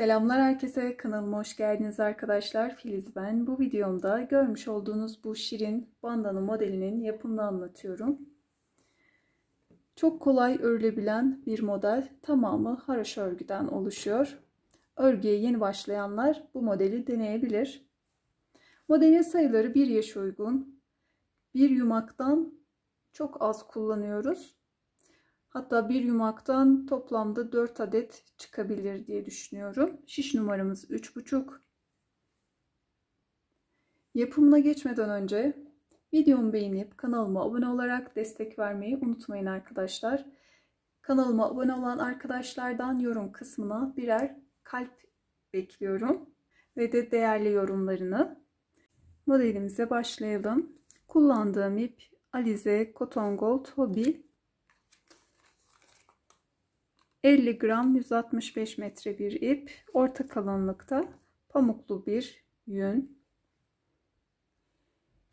Selamlar herkese, kanalıma hoş geldiniz arkadaşlar. Filiz ben. Bu videomda görmüş olduğunuz bu şirin bandana modelinin yapımını anlatıyorum. Çok kolay örülebilen bir model, tamamı haroşa örgüden oluşuyor. Örgüye yeni başlayanlar bu modeli deneyebilir. Modelin sayıları 1 yaş uygun. Bir yumaktan çok az kullanıyoruz. Hatta bir yumaktan toplamda 4 adet çıkabilir diye düşünüyorum. Şiş numaramız 3,5. Yapımına geçmeden önce videomu beğenip kanalıma abone olarak destek vermeyi unutmayın arkadaşlar. Kanalıma abone olan arkadaşlardan yorum kısmına birer kalp bekliyorum ve de değerli yorumlarını. Modelimize başlayalım. Kullandığım ip Alize Cotton Gold Hobby. 50 gram 165 metre bir ip, orta kalınlıkta, pamuklu bir yün.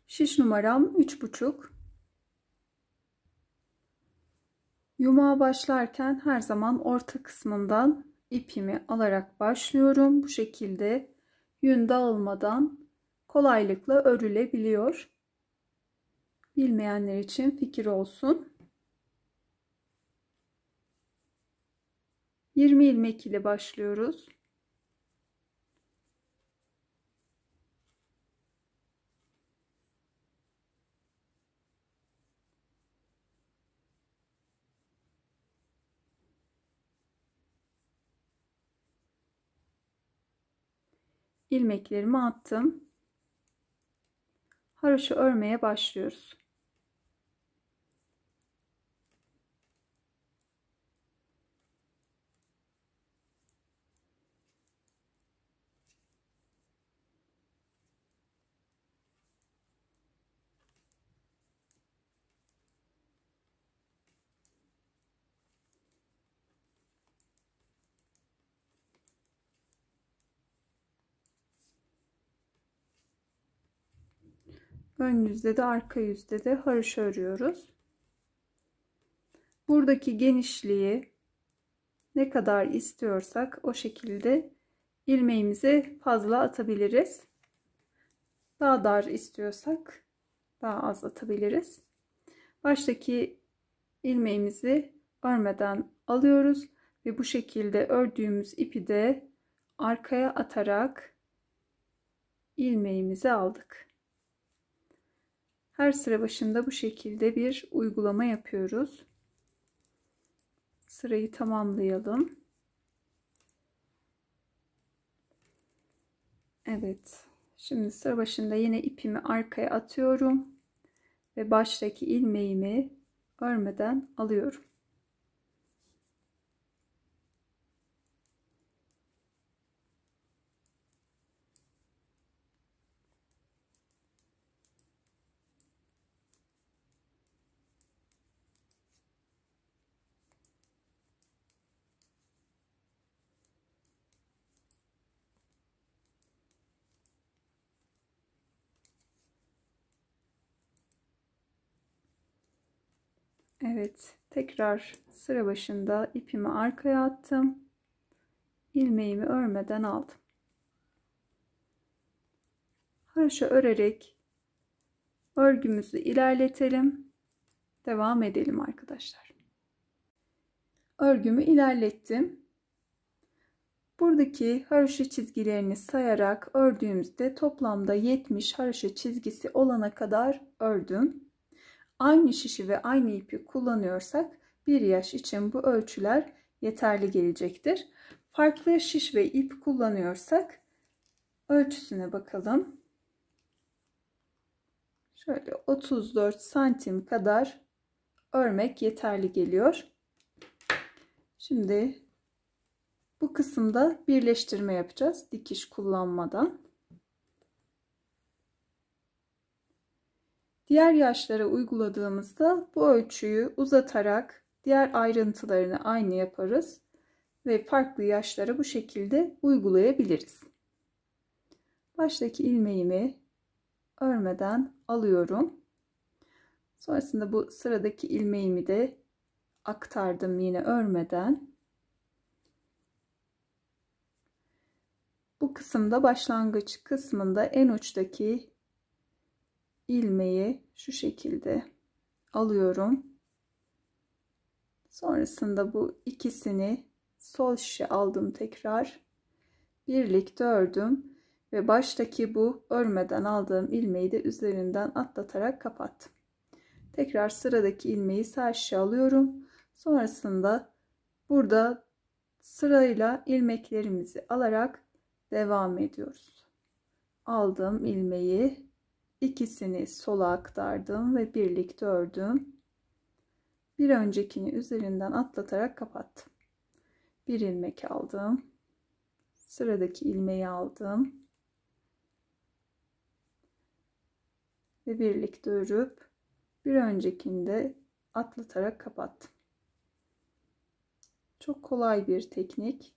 Şiş numaram 3,5. Yumağa başlarken her zaman orta kısmından ipimi alarak başlıyorum. Bu şekilde yün dağılmadan kolaylıkla örülebiliyor. Bilmeyenler için fikir olsun. 20 ilmek ile başlıyoruz. İlmeklerimi attım. Haroşa örmeye başlıyoruz. Ön yüzde de arka yüzde de haroşa örüyoruz. Buradaki genişliği ne kadar istiyorsak o şekilde ilmeğimizi fazla atabiliriz. Daha dar istiyorsak daha az atabiliriz. Baştaki ilmeğimizi örmeden alıyoruz ve bu şekilde ördüğümüz ipi de arkaya atarak ilmeğimizi aldık. Her sıra başında bu şekilde bir uygulama yapıyoruz. Sırayı tamamlayalım. Evet. Şimdi sıra başında yine ipimi arkaya atıyorum ve baştaki ilmeğimi örmeden alıyorum. Evet, tekrar sıra başında ipimi arkaya attım. İlmeğimi örmeden aldım. Haroşa örerek örgümüzü ilerletelim. Devam edelim arkadaşlar. Örgümü ilerlettim. Buradaki haroşa çizgilerini sayarak ördüğümüzde toplamda 70 haroşa çizgisi olana kadar ördüm. Aynı şişi ve aynı ipi kullanıyorsak bir yaş için bu ölçüler yeterli gelecektir. Farklı şiş ve ip kullanıyorsak ölçüsüne bakalım. Şöyle 34 santim kadar örmek yeterli geliyor. Şimdi bu kısımda birleştirme yapacağız dikiş kullanmadan. Diğer yaşlara uyguladığımızda bu ölçüyü uzatarak diğer ayrıntılarını aynı yaparız ve farklı yaşlara bu şekilde uygulayabiliriz. Baştaki ilmeğimi örmeden alıyorum. Sonrasında bu sıradaki ilmeğimi de aktardım yine örmeden. Bu kısımda başlangıç kısmında en uçtaki ilmeği şu şekilde alıyorum. Sonrasında bu ikisini sol şişe aldım, tekrar birlikte ördüm ve baştaki bu örmeden aldığım ilmeği de üzerinden atlatarak kapattım. Tekrar sıradaki ilmeği sağ şişe alıyorum. Sonrasında burada sırayla ilmeklerimizi alarak devam ediyoruz. Aldığım ilmeği ikisini sola aktardım ve birlikte ördüm. Bir öncekini üzerinden atlatarak kapattım. Bir ilmek aldım. Sıradaki ilmeği aldım. Ve birlikte örüp bir öncekini de atlatarak kapattım. Çok kolay bir teknik.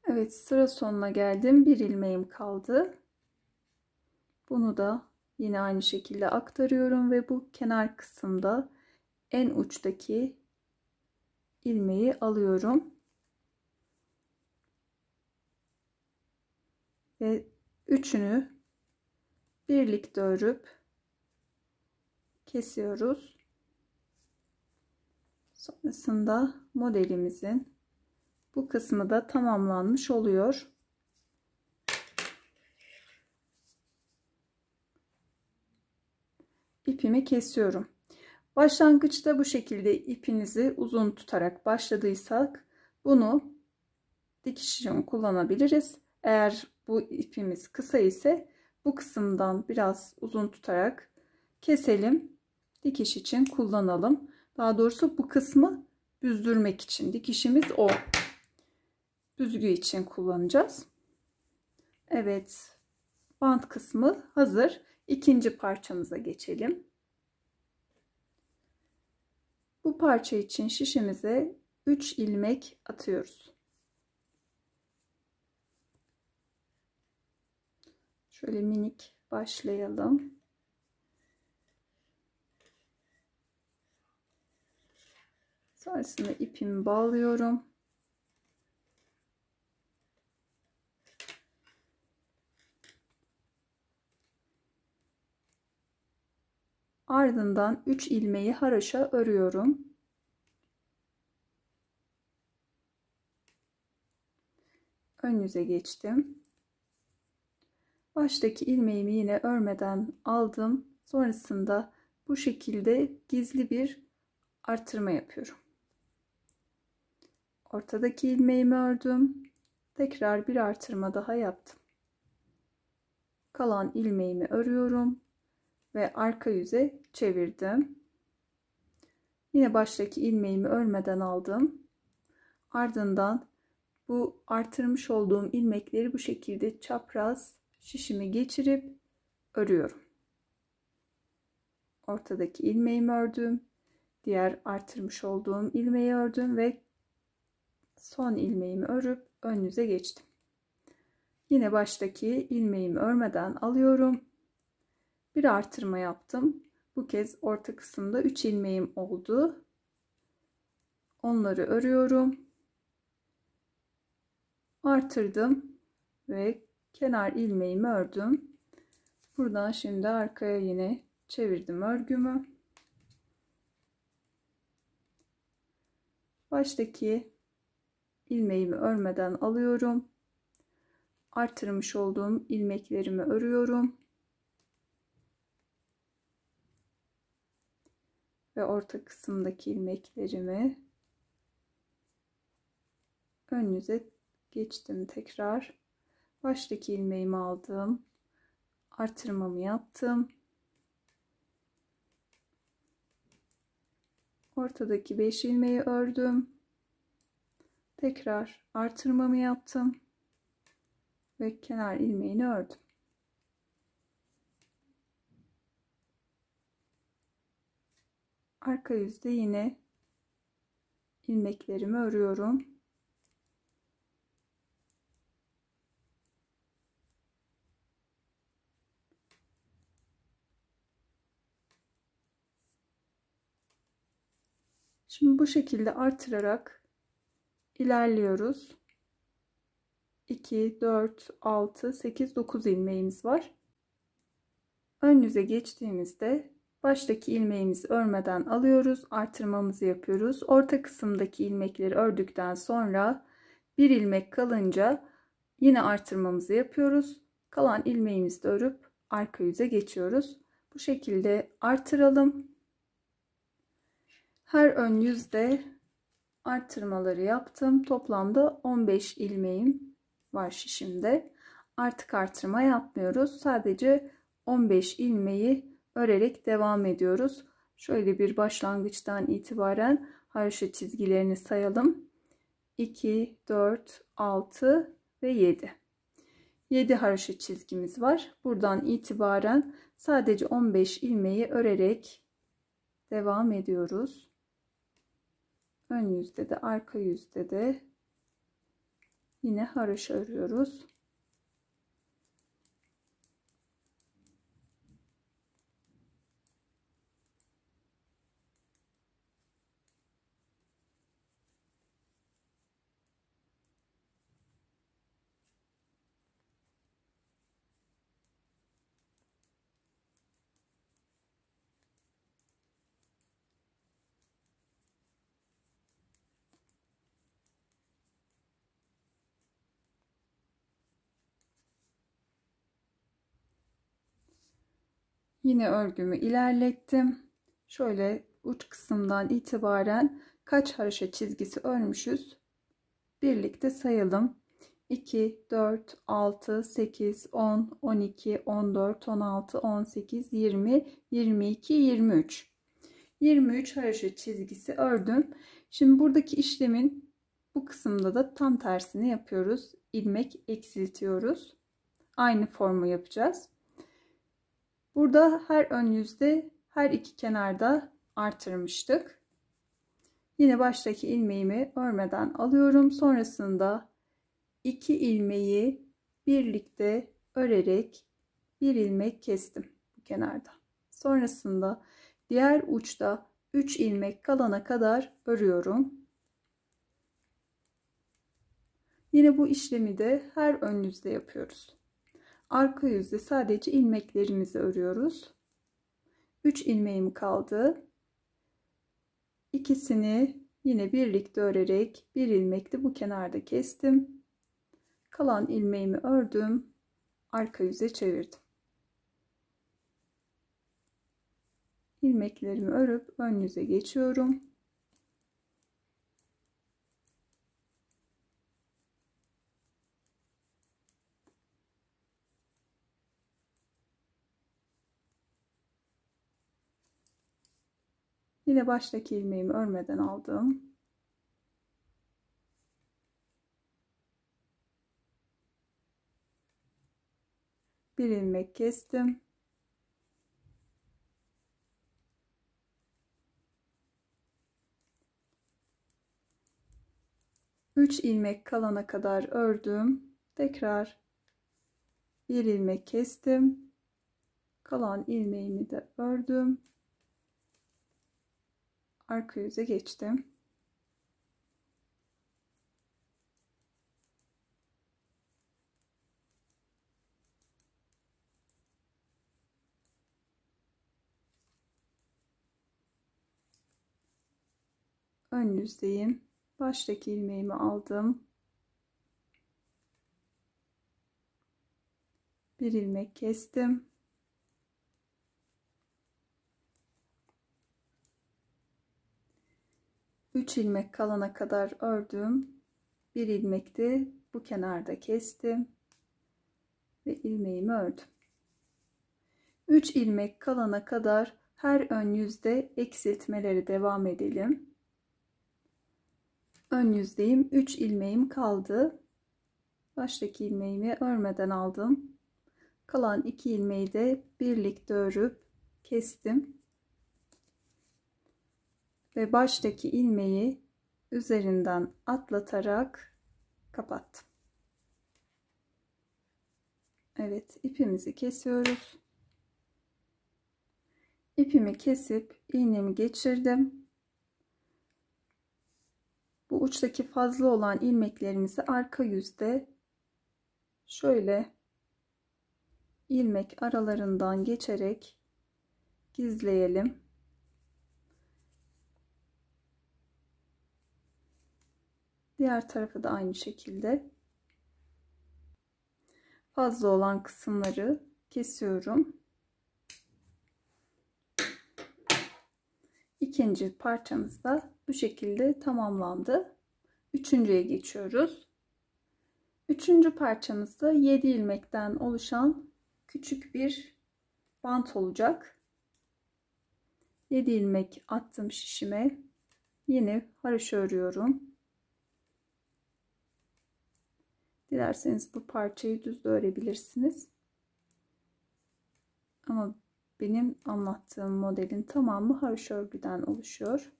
Evet, sıra sonuna geldim. Bir ilmeğim kaldı. Bunu da yine aynı şekilde aktarıyorum ve bu kenar kısımda en uçtaki ilmeği alıyorum. Ve üçünü birlikte örüp kesiyoruz. Sonrasında modelimizin bu kısmı da tamamlanmış oluyor. İpimi kesiyorum. Başlangıçta bu şekilde ipinizi uzun tutarak başladıysak bunu dikiş için kullanabiliriz. Eğer bu ipimiz kısa ise bu kısımdan biraz uzun tutarak keselim. Dikiş için kullanalım. Daha doğrusu bu kısmı büzdürmek için. Dikişimiz o. Büzgü için kullanacağız. Evet. Bant kısmı hazır. İkinci parçamıza geçelim. Bu parça için şişimize 3 ilmek atıyoruz. Şöyle minik başlayalım. Sonrasında ipimi bağlıyorum. Ardından 3 ilmeği haroşa örüyorum. Ön yüze geçtim. Baştaki ilmeğimi yine örmeden aldım. Sonrasında bu şekilde gizli bir artırma yapıyorum. Ortadaki ilmeğimi ördüm. Tekrar bir artırma daha yaptım. Kalan ilmeğimi örüyorum ve arka yüze çevirdim. Yine baştaki ilmeğimi örmeden aldım. Ardından bu artırmış olduğum ilmekleri bu şekilde çapraz şişimi geçirip örüyorum. Ortadaki ilmeğimi ördüm. Diğer artırmış olduğum ilmeği ördüm ve son ilmeğimi örüp ön yüze geçtim. Yine baştaki ilmeğimi örmeden alıyorum. Bir artırma yaptım. Bu kez orta kısımda 3 ilmeğim oldu. Onları örüyorum. Artırdım ve kenar ilmeğimi ördüm. Buradan şimdi arkaya yine çevirdim örgümü. Baştaki ilmeğimi örmeden alıyorum. Artırmış olduğum ilmeklerimi örüyorum. ve orta kısımdaki ilmeklerimi ön yüze geçtim. Tekrar baştaki ilmeğimi aldım, artırmamı yaptım, ortadaki 5 ilmeği ördüm, tekrar artırmamı yaptım ve kenar ilmeğini ördüm. Arka yüzde yine ilmeklerimi örüyorum. Şimdi bu şekilde artırarak ilerliyoruz. 2, 4, 6, 8, 9 ilmeğimiz var. Ön yüze geçtiğimizde baştaki ilmeğimizi örmeden alıyoruz. Artırmamızı yapıyoruz. Orta kısımdaki ilmekleri ördükten sonra bir ilmek kalınca yine artırmamızı yapıyoruz. Kalan ilmeğimizi de örüp arka yüze geçiyoruz. Bu şekilde artıralım. Her ön yüzde artırmaları yaptım. Toplamda 15 ilmeğim var şişimde. Artık artırma yapmıyoruz. Sadece 15 ilmeği örerek devam ediyoruz. Şöyle bir başlangıçtan itibaren haroşa çizgilerini sayalım. 2, 4, 6 ve 7. 7 haroşa çizgimiz var. Buradan itibaren sadece 15 ilmeği örerek devam ediyoruz. Ön yüzde de arka yüzde de yine haroşa örüyoruz. Yine örgümü ilerlettim. Şöyle uç kısımdan itibaren kaç haroşa çizgisi örmüşüz birlikte sayalım. 2, 4, 6, 8, 10, 12, 14, 16, 18, 20, 22, 23. 23 haroşa çizgisi ördüm. Şimdi buradaki işlemin bu kısımda da tam tersini yapıyoruz. İlmek eksiltiyoruz. Aynı formu yapacağız. Burada her ön yüzde her iki kenarda artırmıştık. Yine baştaki ilmeğimi örmeden alıyorum. Sonrasında 2 ilmeği birlikte örerek bir ilmek kestim bu kenarda. Sonrasında diğer uçta 3 ilmek kalana kadar örüyorum. Yine bu işlemi de her ön yüzde yapıyoruz. Arka yüzde sadece ilmeklerimizi örüyoruz. 3 ilmeğim kaldı. İkisini yine birlikte örerek bir ilmek de bu kenarda kestim. Kalan ilmeğimi ördüm. Arka yüze çevirdim. İlmeklerimi örüp ön yüze geçiyorum. Yine baştaki ilmeğimi örmeden aldım. Bir ilmek kestim. Üç ilmek kalana kadar ördüm. Tekrar bir ilmek kestim. Kalan ilmeğimi de ördüm. Arka yüze geçtim. Ön yüzdeyim. Baştaki ilmeğimi aldım. Bir ilmek kestim. 3 ilmek kalana kadar ördüm. Bir ilmekti. Bu kenarda kestim ve ilmeğimi ördüm. 3 ilmek kalana kadar her ön yüzde eksiltmeleri devam edelim. Ön yüzdeyim. 3 ilmeğim kaldı. Baştaki ilmeğimi örmeden aldım. Kalan 2 ilmeği de birlikte örüp kestim. Ve baştaki ilmeği üzerinden atlatarak kapattım. Evet, ipimizi kesiyoruz. İpimi kesip iğnemi geçirdim. Bu uçtaki fazla olan ilmeklerimizi arka yüzde şöyle ilmek aralarından geçerek gizleyelim. Diğer tarafı da aynı şekilde. Fazla olan kısımları kesiyorum. İkinci parçamız da bu şekilde tamamlandı. Üçüncüye geçiyoruz. Üçüncü parçamızda 7 ilmekten oluşan küçük bir bant olacak. 7 ilmek attım şişime. Yine haroşa örüyorum. Dilerseniz bu parçayı düz de örebilirsiniz. Ama benim anlattığım modelin tamamı haroşa örgüden oluşuyor.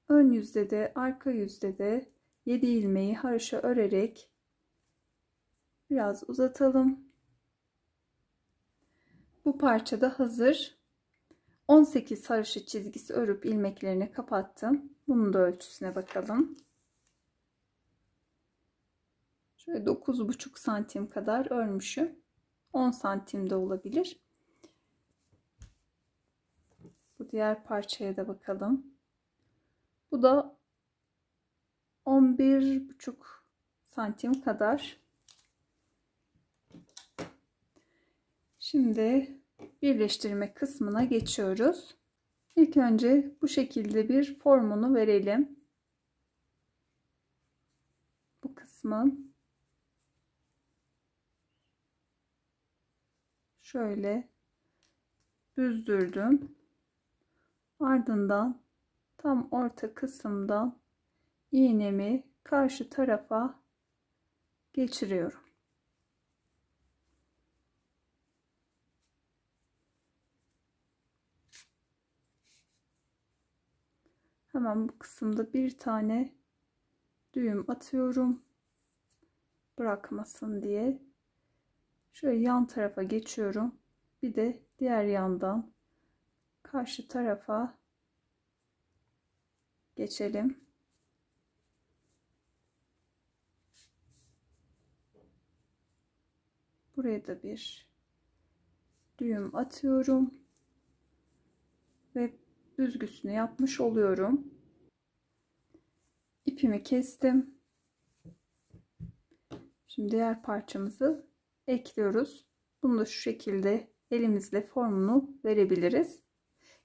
Ön yüzde de arka yüzde de 7 ilmeği haroşa örerek biraz uzatalım. Bu parça da hazır. 18 haroşa çizgisi örüp ilmeklerini kapattım. Bunun da ölçüsüne bakalım. Şöyle 9,5 santim kadar örmüşüm. 10 santim de olabilir. Bu diğer parçaya da bakalım. Bu da 11,5 santim kadar. Şimdi birleştirme kısmına geçiyoruz. İlk önce bu şekilde bir formunu verelim. Bu kısmın şöyle büzdürdüm. Ardından tam orta kısımdan iğnemi karşı tarafa geçiriyorum. Hemen bu kısımda bir tane düğüm atıyorum. Bırakmasın diye. Şöyle yan tarafa geçiyorum. Bir de diğer yandan karşı tarafa geçelim. Buraya da bir düğüm atıyorum ve büzgüsünü yapmış oluyorum. İpimi kestim. Şimdi diğer parçamızı ekliyoruz. Bunu da şu şekilde elimizle formunu verebiliriz.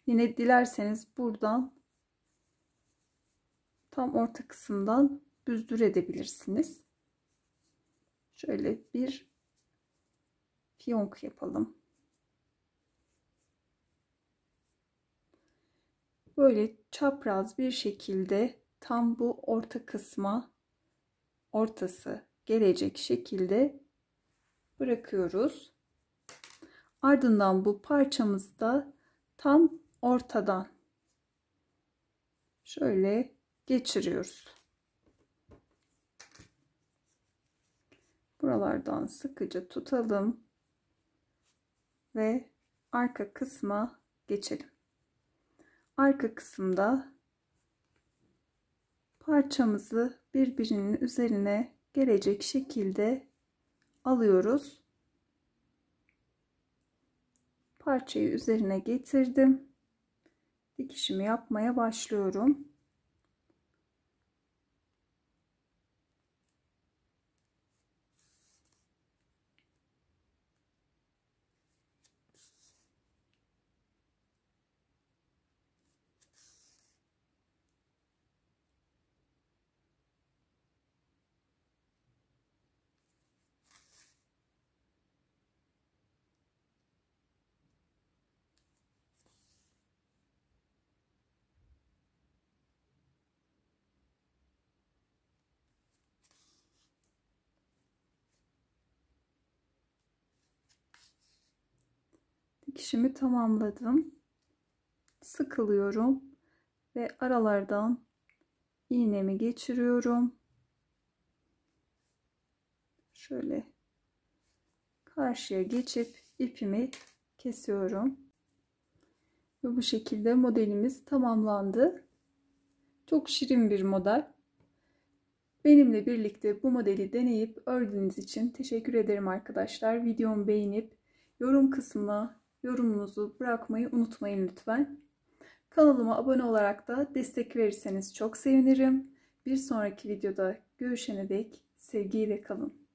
Yine dilerseniz buradan tam orta kısımdan büzdür edebilirsiniz. Şöyle bir fiyonk yapalım. Böyle çapraz bir şekilde tam bu orta kısma ortası gelecek şekilde bırakıyoruz. Ardından bu parçamızı da tam ortadan şöyle geçiriyoruz. Buralardan sıkıca tutalım ve arka kısma geçelim. Arka kısımda parçamızı birbirinin üzerine gelecek şekilde alıyoruz. Parçayı üzerine getirdim. Dikişimi yapmaya başlıyorum. dikişimi tamamladım. Sıkılıyorum ve aralardan iğnemi geçiriyorum. Şöyle karşıya geçip ipimi kesiyorum. Ve bu şekilde modelimiz tamamlandı. Çok şirin bir model. Benimle birlikte bu modeli deneyip ördüğünüz için teşekkür ederim arkadaşlar. Videomu beğenip yorum kısmına yorumunuzu bırakmayı unutmayın lütfen. Kanalıma abone olarak da destek verirseniz çok sevinirim. Bir sonraki videoda görüşene dek sevgiyle kalın.